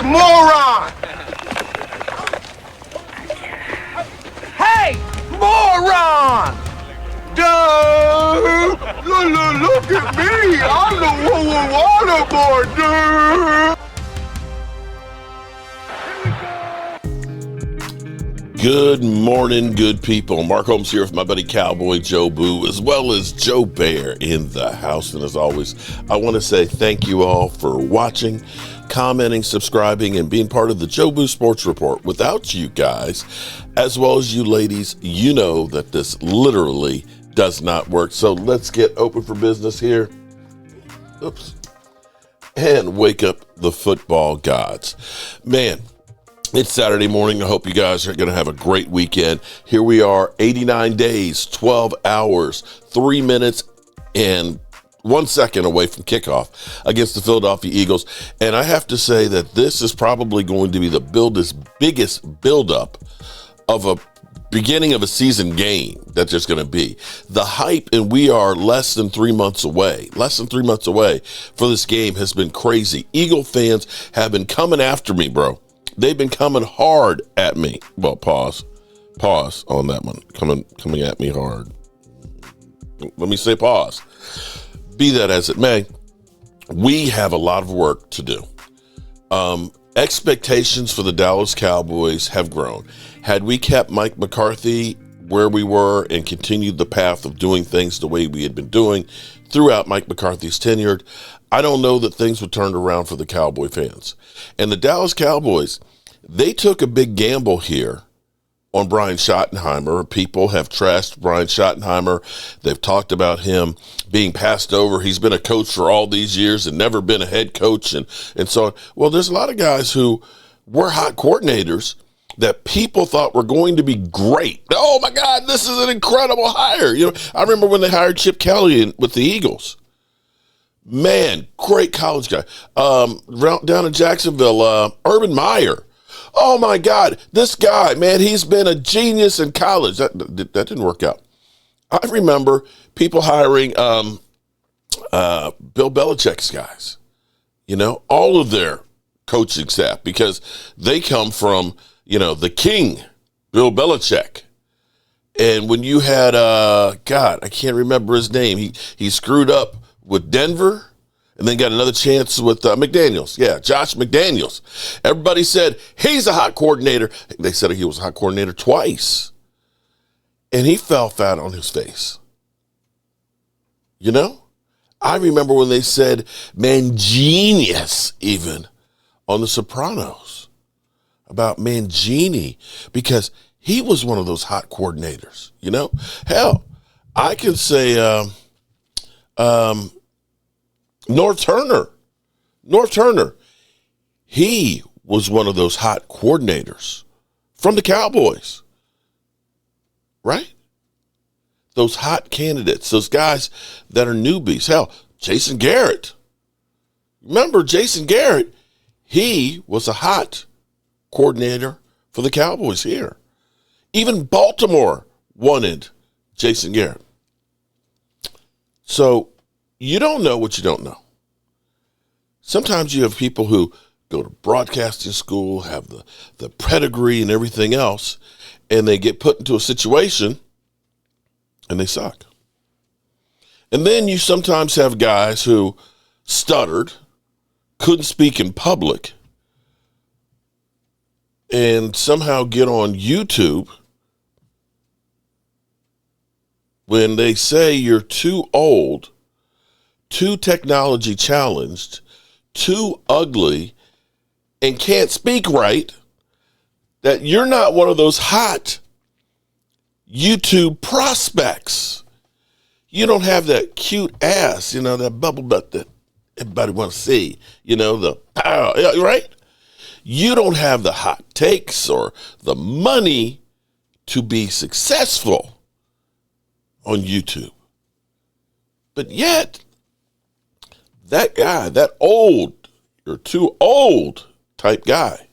moron! Hey, moron! Dude! Look at me! I'm the waterboard, dude! Good morning, good people. Mark Holmes here with my buddy Cowboy Joe Boo, as well as Joe Bear in the house. And as always, I want to say thank you all for watching, commenting, subscribing, and being part of the Joe Boo Sports Report. Without you guys, as well as you ladies, you know that this literally does not work. So let's get open for business here. Oops. And wake up the football gods. Man, it's Saturday morning. I hope you guys are going to have a great weekend. Here we are, 89 days, 12 hours, 3 minutes, and 1 second away from kickoff against the Philadelphia Eagles. And I have to say that this is probably going to be the biggest buildup of a beginning of a season game that there's going to be. The hype, and we are less than 3 months away for this game has been crazy. Eagle fans have been coming after me, bro. They've been coming hard at me. Well, pause on that one. Coming at me hard. Let me say pause. Be that as it may, we have a lot of work to do. Expectations for the Dallas Cowboys have grown. Had we kept Mike McCarthy where we were and continued the path of doing things the way we had been doing throughout Mike McCarthy's tenure, I don't know that things would turn around for the Cowboy fans. And the Dallas Cowboys, they took a big gamble here on Brian Schottenheimer. People have trashed Brian Schottenheimer. They've talked about him being passed over. He's been a coach for all these years and never been a head coach and so on. Well, there's a lot of guys who were hot coordinators that people thought were going to be great. Oh, my God, this is an incredible hire. You know, I remember when they hired Chip Kelly with the Eagles. Man, great college guy. Down in Jacksonville, Urban Meyer. Oh, my God, this guy, man, he's been a genius in college. That didn't work out. I remember people hiring Bill Belichick's guys, you know, all of their coaching staff, because they come from, you know, the king, Bill Belichick. And when you had, God, I can't remember his name. He screwed up with Denver and then got another chance with McDaniels. Yeah, Josh McDaniels. Everybody said he's a hot coordinator. They said he was a hot coordinator twice. And he fell flat on his face. You know? I remember when they said, man, genius even on The Sopranos about Mangini, because he was one of those hot coordinators, you know? Hell, I can say North Turner, he was one of those hot coordinators from the Cowboys, right? Those hot candidates, those guys that are newbies. Hell, Jason Garrett. Remember Jason Garrett? He was a hot coordinator for the Cowboys here. Even Baltimore wanted Jason Garrett. So you don't know what you don't know. Sometimes you have people who go to broadcasting school, have the pedigree and everything else, and they get put into a situation and they suck. And then you sometimes have guys who stuttered, couldn't speak in public, and somehow get on YouTube when they say you're too old, too technology challenged, too ugly, and can't speak right, that you're not one of those hot YouTube prospects. You don't have that cute ass, you know, that bubble butt that everybody wants to see, you know, the power, right? You don't have the hot takes or the money to be successful on YouTube. But yet, that guy, that old, you're too old type guy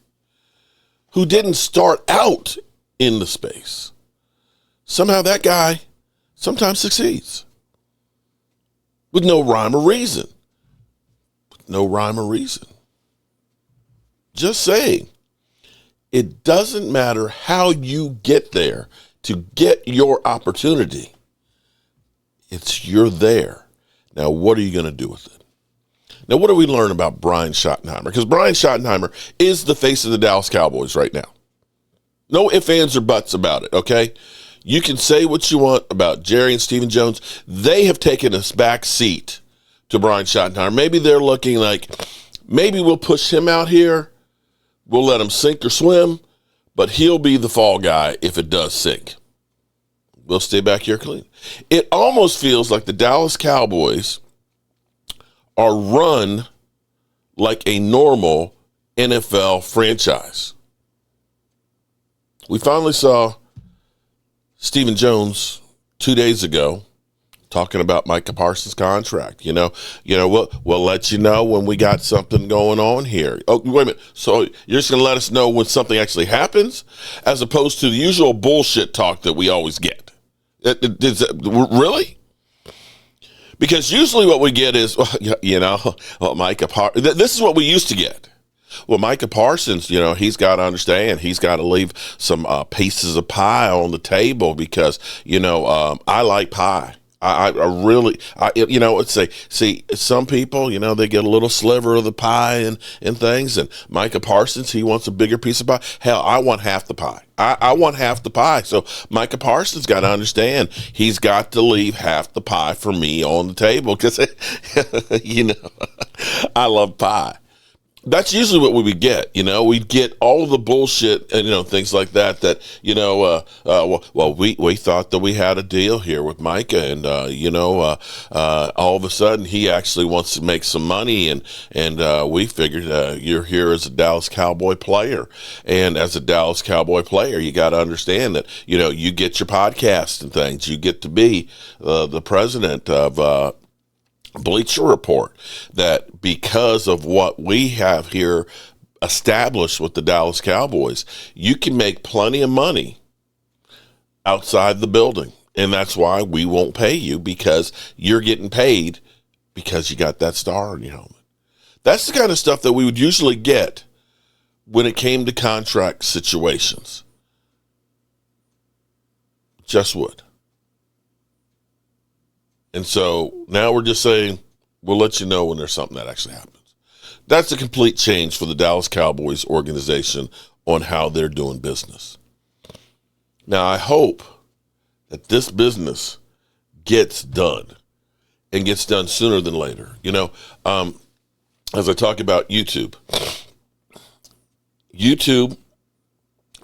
who didn't start out in the space, somehow that guy sometimes succeeds with no rhyme or reason. Just saying. It doesn't matter how you get there to get your opportunity. You're there. Now, what are you going to do with it? Now, what do we learn about Brian Schottenheimer? Because Brian Schottenheimer is the face of the Dallas Cowboys right now. No ifs, ands, or buts about it, okay? You can say what you want about Jerry and Stephen Jones. They have taken a back seat to Brian Schottenheimer. Maybe they're looking like, maybe we'll push him out here. We'll let him sink or swim, but he'll be the fall guy if it does sink. We'll stay back here clean. It almost feels like the Dallas Cowboys are run like a normal NFL franchise. We finally saw Stephen Jones 2 days ago talking about Micah Parsons' contract. We'll let you know when we got something going on here. Oh, wait a minute. So you're just going to let us know when something actually happens, as opposed to the usual bullshit talk that we always get? Really? Because usually what we get is, Micah Parsons. This is what we used to get. Well, Micah Parsons, he's got to understand. He's got to leave some pieces of pie on the table because, I like pie. See, some people, they get a little sliver of the pie and things. And Micah Parsons, he wants a bigger piece of pie. Hell, I want half the pie. I want half the pie. So Micah Parsons got to understand he's got to leave half the pie for me on the table because, I love pie. That's usually what we would get, we'd get all the bullshit and, things like that, we thought that we had a deal here with Micah and, all of a sudden he actually wants to make some money and we figured you're here as a Dallas Cowboy player. And as a Dallas Cowboy player, you got to understand that, you get your podcast and things. You get to be the president of Bleacher Report, that because of what we have here established with the Dallas Cowboys, you can make plenty of money outside the building. And that's why we won't pay you, because you're getting paid because you got that star on your helmet. That's the kind of stuff that we would usually get when it came to contract situations. Just would. And so now we're just saying, we'll let you know when there's something that actually happens. That's a complete change for the Dallas Cowboys organization on how they're doing business. Now, I hope that this business gets done and gets done sooner than later. As I talk about YouTube,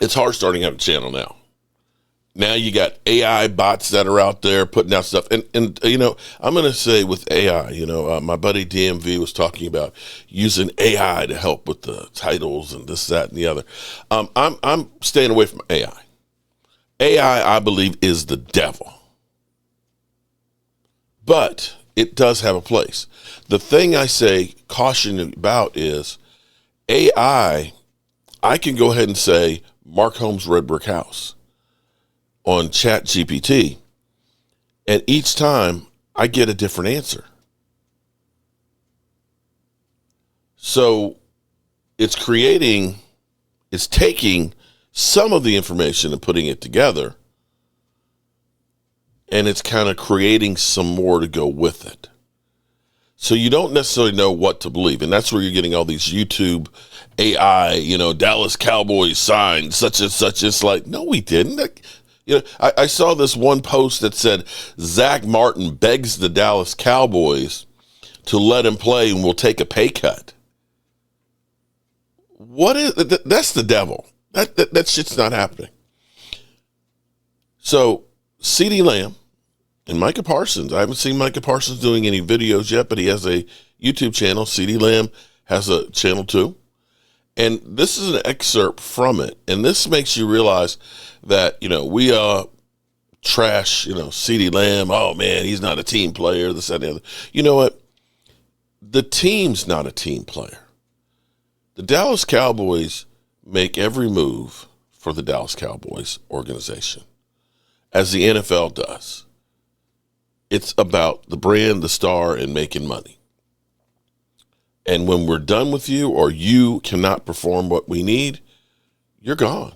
it's hard starting out a channel now. Now you got AI bots that are out there putting out stuff. And I'm going to say with AI, my buddy DMV was talking about using AI to help with the titles and this, that, and the other. I'm staying away from AI. AI, I believe, is the devil. But it does have a place. The thing I say caution about is AI, I can go ahead and say Mark Holmes' Red Brick House on ChatGPT, and each time I get a different answer. So it's taking some of the information and putting it together, and it's kind of creating some more to go with it. So you don't necessarily know what to believe, and that's where you're getting all these YouTube AI, Dallas Cowboys signed such and such. It's like, no, we didn't. I saw this one post that said Zach Martin begs the Dallas Cowboys to let him play and will take a pay cut. That's the devil. That shit's not happening. So CeeDee Lamb and Micah Parsons. I haven't seen Micah Parsons doing any videos yet, but he has a YouTube channel. CeeDee Lamb has a channel too. And this is an excerpt from it. And this makes you realize that, we trash, CeeDee Lamb. Oh, man, he's not a team player, this, that, and the other. You know what? The team's not a team player. The Dallas Cowboys make every move for the Dallas Cowboys organization, as the NFL does. It's about the brand, the star, and making money. And when we're done with you or you cannot perform what we need, you're gone.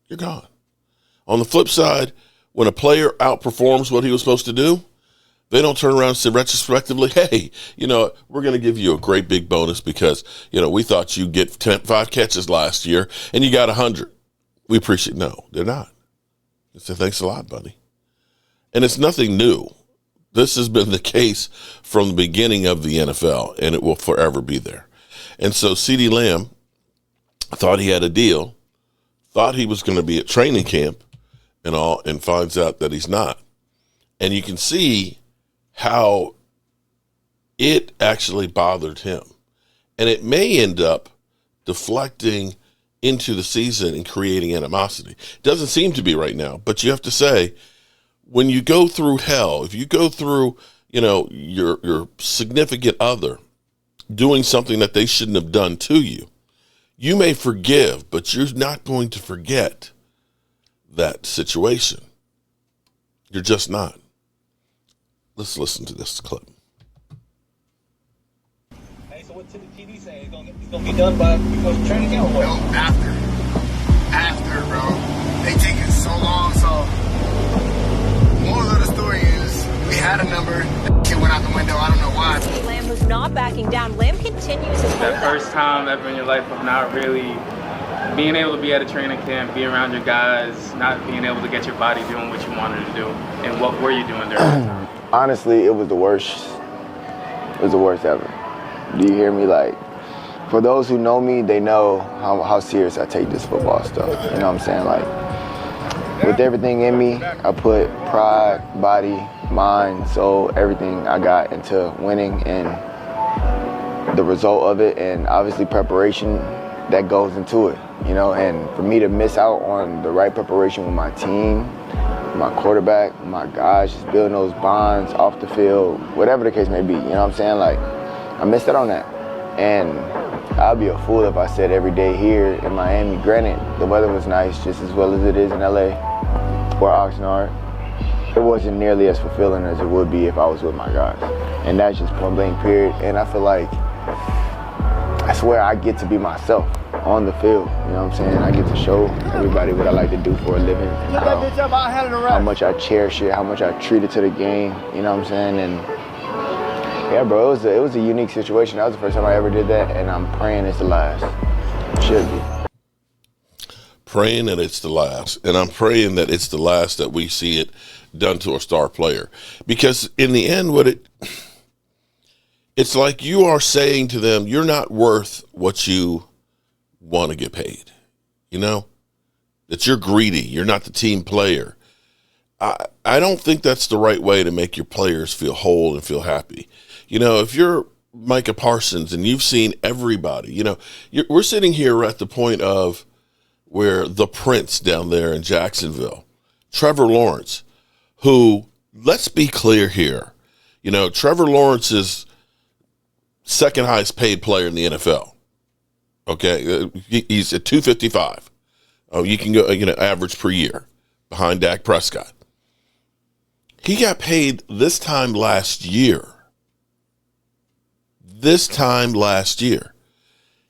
You're gone. On the flip side, when a player outperforms what he was supposed to do, they don't turn around and say retrospectively, hey, we're going to give you a great big bonus because, we thought you'd get 5 catches last year and you got 100. We appreciate it. No, they're not. They say, thanks a lot, buddy. And it's nothing new. This has been the case from the beginning of the NFL, and it will forever be there. And so CeeDee Lamb thought he had a deal, thought he was going to be at training camp and all, and finds out that he's not. And you can see how it actually bothered him. And it may end up deflecting into the season and creating animosity. Doesn't seem to be right now, but you have to say, when you go through hell, if you go through, your significant other doing something that they shouldn't have done to you, you may forgive, but you're not going to forget that situation. You're just not. Let's listen to this clip. Hey, so what did the TV say? It's gonna be done by before the training camp or what? No, after, bro. They take it so long, so moral of the story is we had a number. It went out the window. I don't know why. CeeDee Lamb, who's not backing down. Lamb continues his holdout. That first time ever in your life of not really being able to be at a training camp, be around your guys, not being able to get your body doing what you wanted to do. And what were you doing during that time? Honestly, it was the worst. It was the worst ever. Do you hear me? Like, for those who know me, they know how serious I take this football stuff. You know what I'm saying? Like, with everything in me, I put pride, body, mind, soul, everything I got into winning and the result of it, and obviously preparation that goes into it, and for me to miss out on the right preparation with my team, my quarterback, my guys, just building those bonds off the field, whatever the case may be, you know what I'm saying? Like, I missed out on that. And I'd be a fool if I said every day here in Miami, granted, the weather was nice just as well as it is in LA or Oxnard. It wasn't nearly as fulfilling as it would be if I was with my guys. And that's just point blank period. And I feel like, I swear I get to be myself on the field, you know what I'm saying? I get to show everybody what I like to do for a living and how much I cherish it, how much I treat it to the game, you know what I'm saying? And yeah, bro, it was a unique situation. That was the first time I ever did that, and I'm praying it's the last. It should be. Praying that it's the last. And I'm praying that it's the last that we see it done to a star player. Because in the end, it's like you are saying to them, you're not worth what you want to get paid. That you're greedy. You're not the team player. I don't think that's the right way to make your players feel whole and feel happy. If you're Micah Parsons and you've seen everybody, we're sitting here at the point of where the Prince down there in Jacksonville, Trevor Lawrence, who, let's be clear here, Trevor Lawrence is second highest paid player in the NFL. Okay, he's at 255. Oh, you can go, average per year behind Dak Prescott. He got paid this time last year.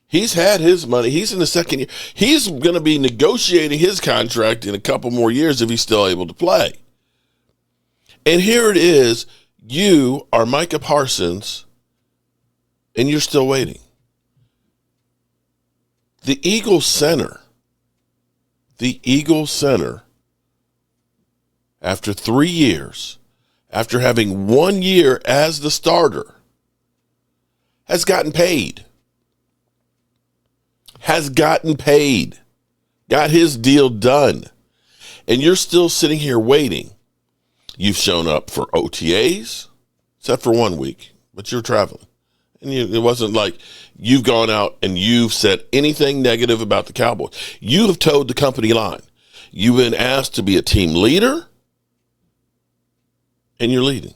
He's had his money. He's in the second year. He's going to be negotiating his contract in a couple more years if he's still able to play. And here it is. You are Micah Parsons, and you're still waiting. The Eagles center, after 3 years, after having 1 year as the starter, has gotten paid. Got his deal done. And you're still sitting here waiting. You've shown up for OTAs, except for 1 week, but you're traveling. And it wasn't like you've gone out and you've said anything negative about the Cowboys. You have towed the company line. You've been asked to be a team leader, and you're leading.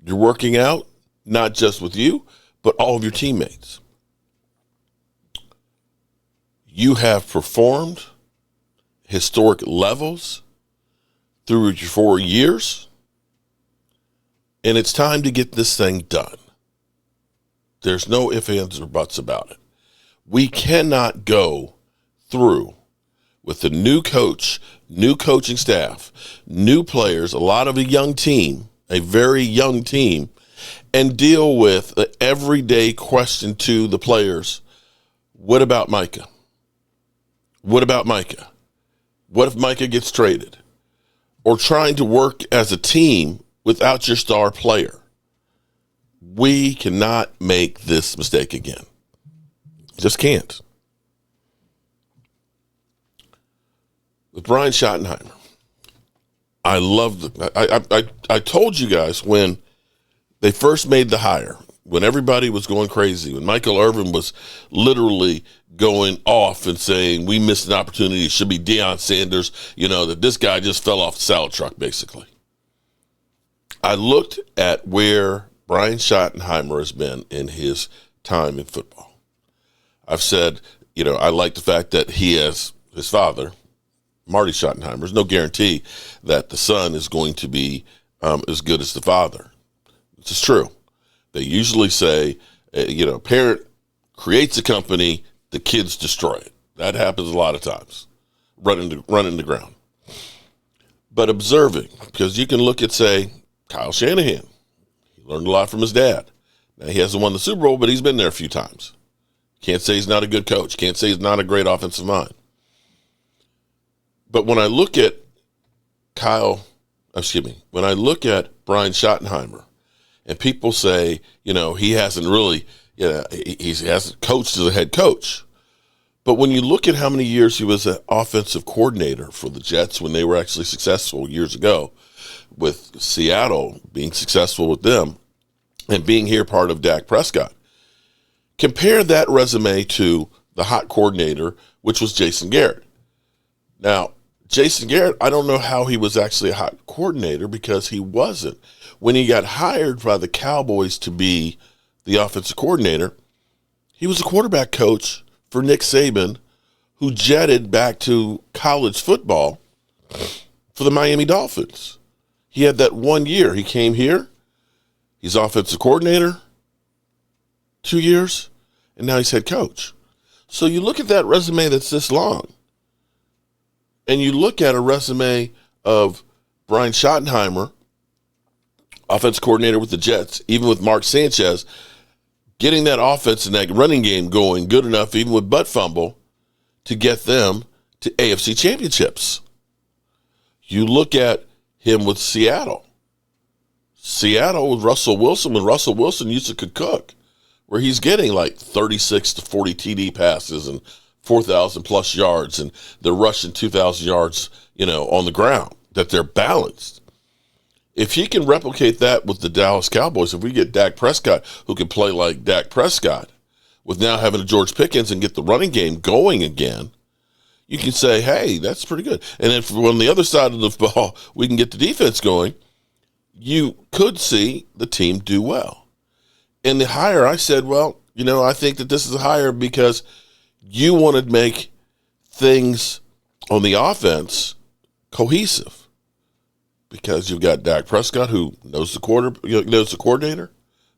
You're working out, not just with you, but all of your teammates. You have performed historic levels through your 4 years, and it's time to get this thing done. There's no ifs, ands, or buts about it. We cannot go through with a new coach, new coaching staff, new players, a lot of a young team, a very young team, and deal with the everyday question to the players. What about Micah? What about Micah? What if Micah gets traded? Or trying to work as a team without your star player. We cannot make this mistake again. Just can't. With Brian Schottenheimer, I love I told you guys when they first made the hire, when everybody was going crazy, when Michael Irvin was literally going off and saying we missed an opportunity, it should be Deion Sanders, that this guy just fell off the salad truck, basically. I looked at where Brian Schottenheimer has been in his time in football. I've said, I like the fact that he has his father, Marty Schottenheimer. There's no guarantee that the son is going to be as good as the father. This is true. They usually say, a parent creates a company, the kids destroy it. That happens a lot of times, running the ground. But observing, because you can look at, say, Kyle Shanahan. He learned a lot from his dad. Now, he hasn't won the Super Bowl, but he's been there a few times. Can't say he's not a good coach. Can't say he's not a great offensive mind. But when I look at when I look at Brian Schottenheimer, and people say, he hasn't really, he hasn't coached as a head coach. But when you look at how many years he was an offensive coordinator for the Jets when they were actually successful years ago, with Seattle being successful with them and being here part of Dak Prescott, compare that resume to the hot coordinator, which was Jason Garrett. Now, Jason Garrett, I don't know how he was actually a hot coordinator because he wasn't. When he got hired by the Cowboys to be the offensive coordinator, he was a quarterback coach for Nick Saban, who jetted back to college football for the Miami Dolphins. He had that 1 year. He came here. He's offensive coordinator, 2 years, and now he's head coach. So you look at that resume that's this long, and you look at a resume of Brian Schottenheimer, offense coordinator with the Jets, even with Mark Sanchez, getting that offense and that running game going good enough, even with butt fumble, to get them to AFC championships. You look at him with Seattle. Seattle with Russell Wilson, when Russell Wilson used to cook, where he's getting like 36 to 40 TD passes and 4,000 plus yards, and they're rushing 2,000 yards, on the ground, that they're balanced. If he can replicate that with the Dallas Cowboys, if we get Dak Prescott, who can play like Dak Prescott, with now having a George Pickens and get the running game going again, you can say, hey, that's pretty good. And if on the other side of the ball, we can get the defense going, you could see the team do well. In the hire, I said, well, I think that this is a hire because you want to make things on the offense cohesive, because you've got Dak Prescott, who knows the coordinator,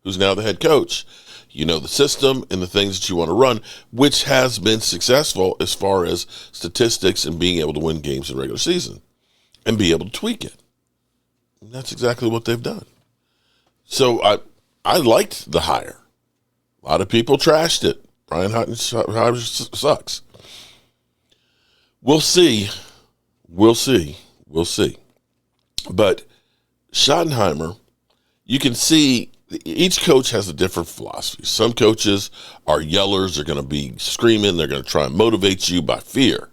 who's now the head coach. You know the system and the things that you want to run, which has been successful as far as statistics and being able to win games in regular season and be able to tweak it. And that's exactly what they've done. So I liked the hire. A lot of people trashed it. Brian Schottenheimer sucks. We'll see. But Schottenheimer, you can see each coach has a different philosophy. Some coaches are yellers. They're going to be screaming. They're going to try and motivate you by fear.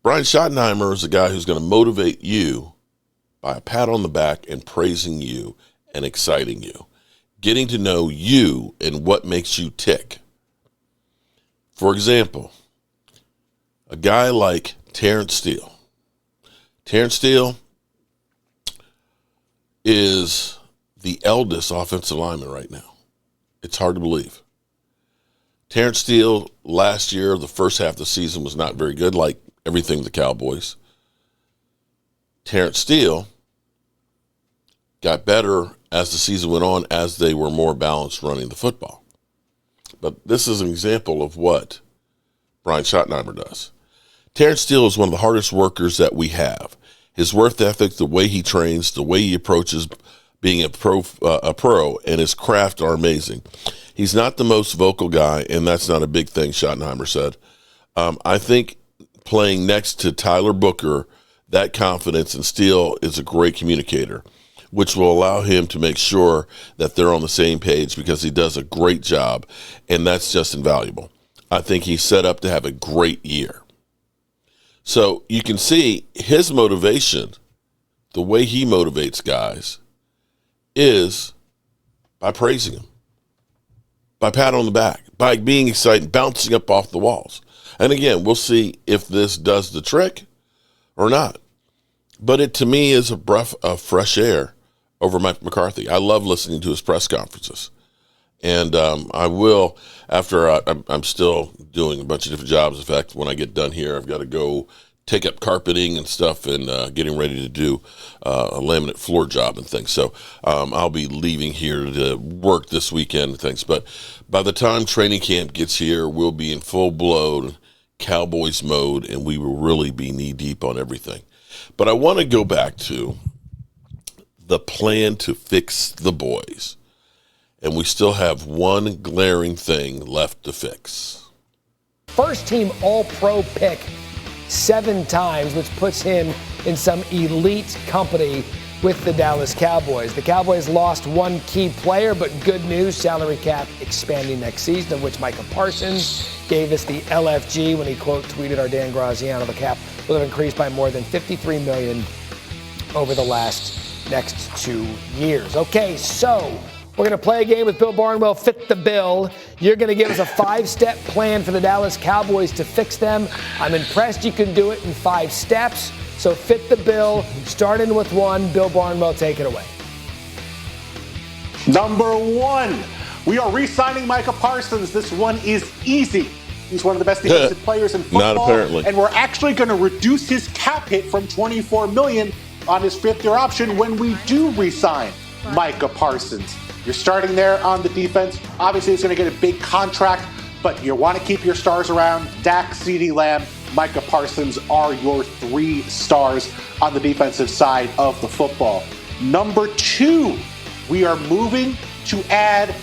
Brian Schottenheimer is a guy who's going to motivate you by a pat on the back and praising you and exciting you, getting to know you and what makes you tick. For example, a guy like Terrence Steele. Terrence Steele is the eldest offensive lineman right now. It's hard to believe. Terrence Steele last year, the first half of the season was not very good, like everything with the Cowboys. Terrence Steele got better as the season went on, as they were more balanced running the football. But this is an example of what Brian Schottenheimer does. Terrence Steele is one of the hardest workers that we have. His work ethic, the way he trains, the way he approaches being a pro, and his craft are amazing. He's not the most vocal guy, and that's not a big thing, Schottenheimer said. I think playing next to Tyler Booker, that confidence, and Steele is a great communicator, which will allow him to make sure that they're on the same page because he does a great job, and that's just invaluable. I think he's set up to have a great year. So you can see his motivation, the way he motivates guys, is by praising them, by pat on the back, by being excited, bouncing up off the walls. And again, we'll see if this does the trick or not. But it, to me, is a breath of fresh air over Mike McCarthy. I love listening to his press conferences. And I will, after I'm still doing a bunch of different jobs. In fact, when I get done here, I've got to go take up carpeting and stuff and getting ready to do a laminate floor job and things. So I'll be leaving here to work this weekend and things. But by the time training camp gets here, we'll be in full-blown Cowboys mode, and we will really be knee-deep on everything. But I want to go back to the plan to fix the boys. And we still have one glaring thing left to fix. First team All-Pro pick 7 times, which puts him in some elite company with the Dallas Cowboys. The Cowboys lost one key player, but good news, salary cap expanding next season, of which Micah Parsons gave us the LFG when he quote tweeted our Dan Graziano. The cap will have increased by more than $53 million over the next 2 years. Okay, so we're going to play a game with Bill Barnwell, Fit the Bill. You're going to give us a 5-step plan for the Dallas Cowboys to fix them. I'm impressed you can do it in 5 steps. So fit the bill, starting with 1. Bill Barnwell, take it away. Number 1, we are re-signing Micah Parsons. This one is easy. He's one of the best defensive players in football. Not apparently. And we're actually going to reduce his cap hit from $24 million on his 5th-year option when we do re-sign Micah Parsons. You're starting there on the defense. Obviously, he's going to get a big contract, but you want to keep your stars around. Dak, CeeDee Lamb, Micah Parsons are your 3 stars on the defensive side of the football. Number 2, we are moving to add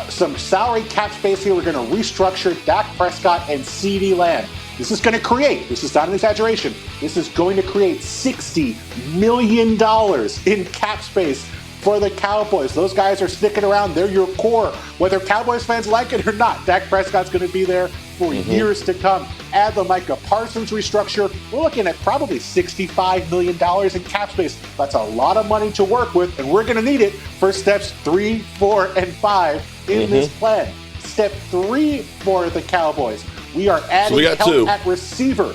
some salary cap space here. We're going to restructure Dak Prescott and CeeDee Lamb. This is going to create, this is not an exaggeration, this is going to create $60 million in cap space for the Cowboys. Those guys are sticking around. They're your core. Whether Cowboys fans like it or not, Dak Prescott's going to be there for years to come. Add the Micah Parsons restructure. We're looking at probably $65 million in cap space. That's a lot of money to work with, and we're going to need it for steps 3, 4, and 5 in this plan. Step 3 for the Cowboys. We are adding help at receiver.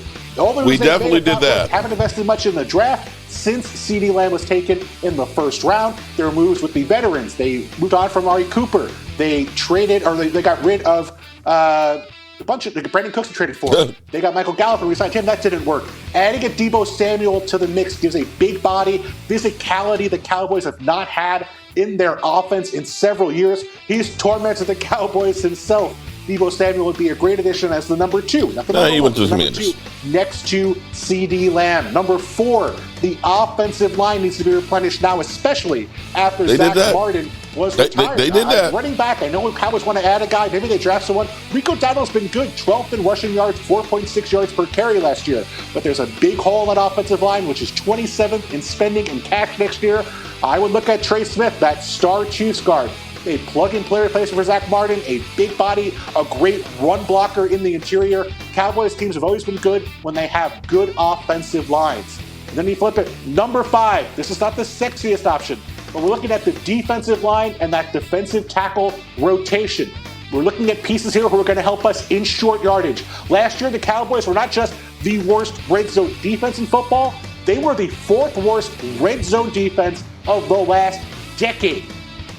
We definitely did that. Haven't invested much in the draft since CeeDee Lamb was taken in the 1st round. Their moves with the veterans. They moved on from Amari Cooper. They traded, or they got rid of a bunch of Brandon Cooks traded for. They got Michael Gallup and re-signed him. That didn't work. Adding a Deebo Samuel to the mix gives a big body, physicality the Cowboys have not had in their offense in several years. He's tormented the Cowboys himself. Deebo Samuel would be a great addition as the number 2. He went to the Commanders. Next to CeeDee Lamb. Number 4, the offensive line needs to be replenished now, especially after Zach Martin was retired. They did that. Running back, I know Cowboys want to add a guy. Maybe they draft someone. Rico Dowdle's been good. 12th in rushing yards, 4.6 yards per carry last year. But there's a big hole in that offensive line, which is 27th in spending and cash next year. I would look at Trey Smith, that star Chiefs guard. A plug-and-play replacement for Zach Martin, a big body, a great run blocker in the interior. Cowboys teams have always been good when they have good offensive lines. And then you flip it. Number 5, this is not the sexiest option, but we're looking at the defensive line and that defensive tackle rotation. We're looking at pieces here who are going to help us in short yardage. Last year, the Cowboys were not just the worst red zone defense in football, they were the 4th worst red zone defense of the last decade.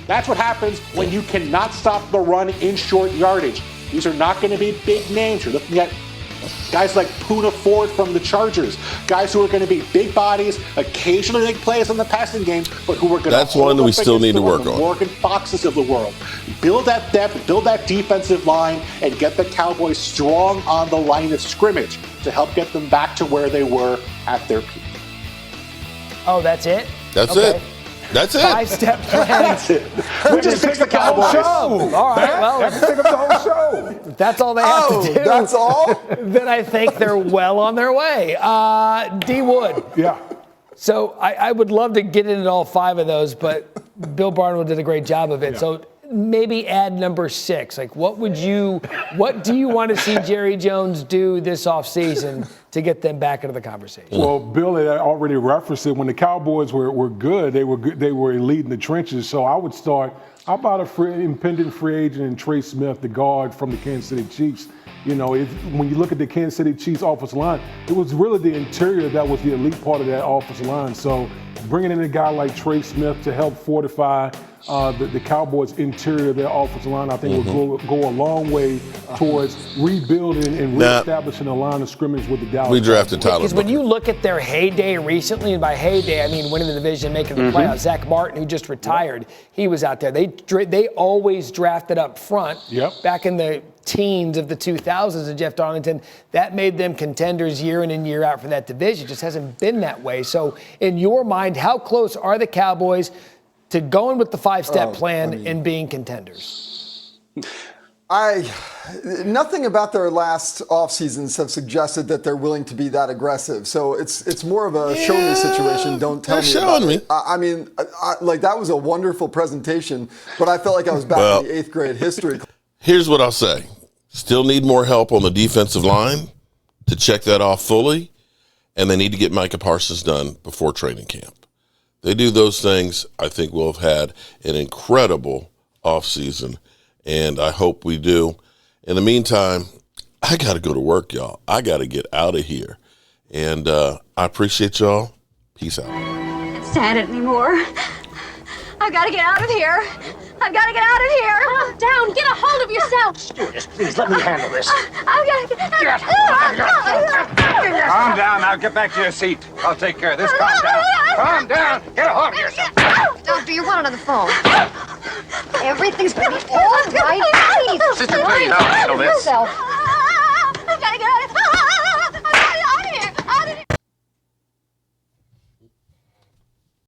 That's what happens when you cannot stop the run in short yardage. These are not going to be big names. You're looking at Guys like Poona Ford from the Chargers. Guys who are going to be big bodies, occasionally make plays in the passing game, but who are going to That's one that we still need to work on. Morgan Foxes of the world. Build that depth, build that defensive line, and get the Cowboys strong on the line of scrimmage to help get them back to where they were at their peak. Oh, that's it? That's okay. it. That's it. 5-step plan. That's it. We just fixed the Cowboys. All right, well, That's the whole show. that's all they have to do. That's all? Then I think they're well on their way. D. Wood. Yeah. So I would love to get into all 5 of those, but Bill Barnwell did a great job of it. Yeah. So maybe add number 6. Like, what do you want to see Jerry Jones do this offseason to get them back into the conversation? Well, Bill had already referenced it. When the Cowboys were good, they were elite in the trenches. So I would start. How about impending free agent and Trey Smith, the guard from the Kansas City Chiefs? You know, when you look at the Kansas City Chiefs offensive line, it was really the interior that was the elite part of that offensive line. So bringing in a guy like Trey Smith to help fortify the Cowboys' interior of their offensive line, I think will go a long way towards rebuilding and reestablishing a line of scrimmage with the Dallas. We drafted Tyler. Because when you look at their heyday recently, and by heyday I mean winning the division, making the playoffs, Zach Martin, who just retired, he was out there. They always drafted up front. Yep. Back in the teens of the 2000s of Jeff Darlington, that made them contenders year in and year out for that division. It just hasn't been that way. So in your mind, how close are the Cowboys to going with the 5-step plan and being contenders? Nothing about their last off seasons have suggested that they're willing to be that aggressive. So it's more of a show me situation. Don't tell me about it. I mean, like that was a wonderful presentation, but I felt like I was back in the 8th grade history. Here's what I'll say. Still need more help on the defensive line to check that off fully, and they need to get Micah Parsons done before training camp. They do those things, I think we'll have had an incredible offseason, and I hope we do. In the meantime, I got to go to work, y'all. I got to get out of here. And I appreciate y'all. Peace out. I can't stand it anymore. I've got to get out of here. I've got to get out of here. Calm down. Get a hold of yourself. Stewardess, please let me handle this. I've got to get Calm down. Now get back to your seat. I'll take care of this. Calm down. Calm down. Get a hold of yourself. Doctor, you're wanted on the phone. Everything's going to be all right. Please. Sister, please, I'll handle this.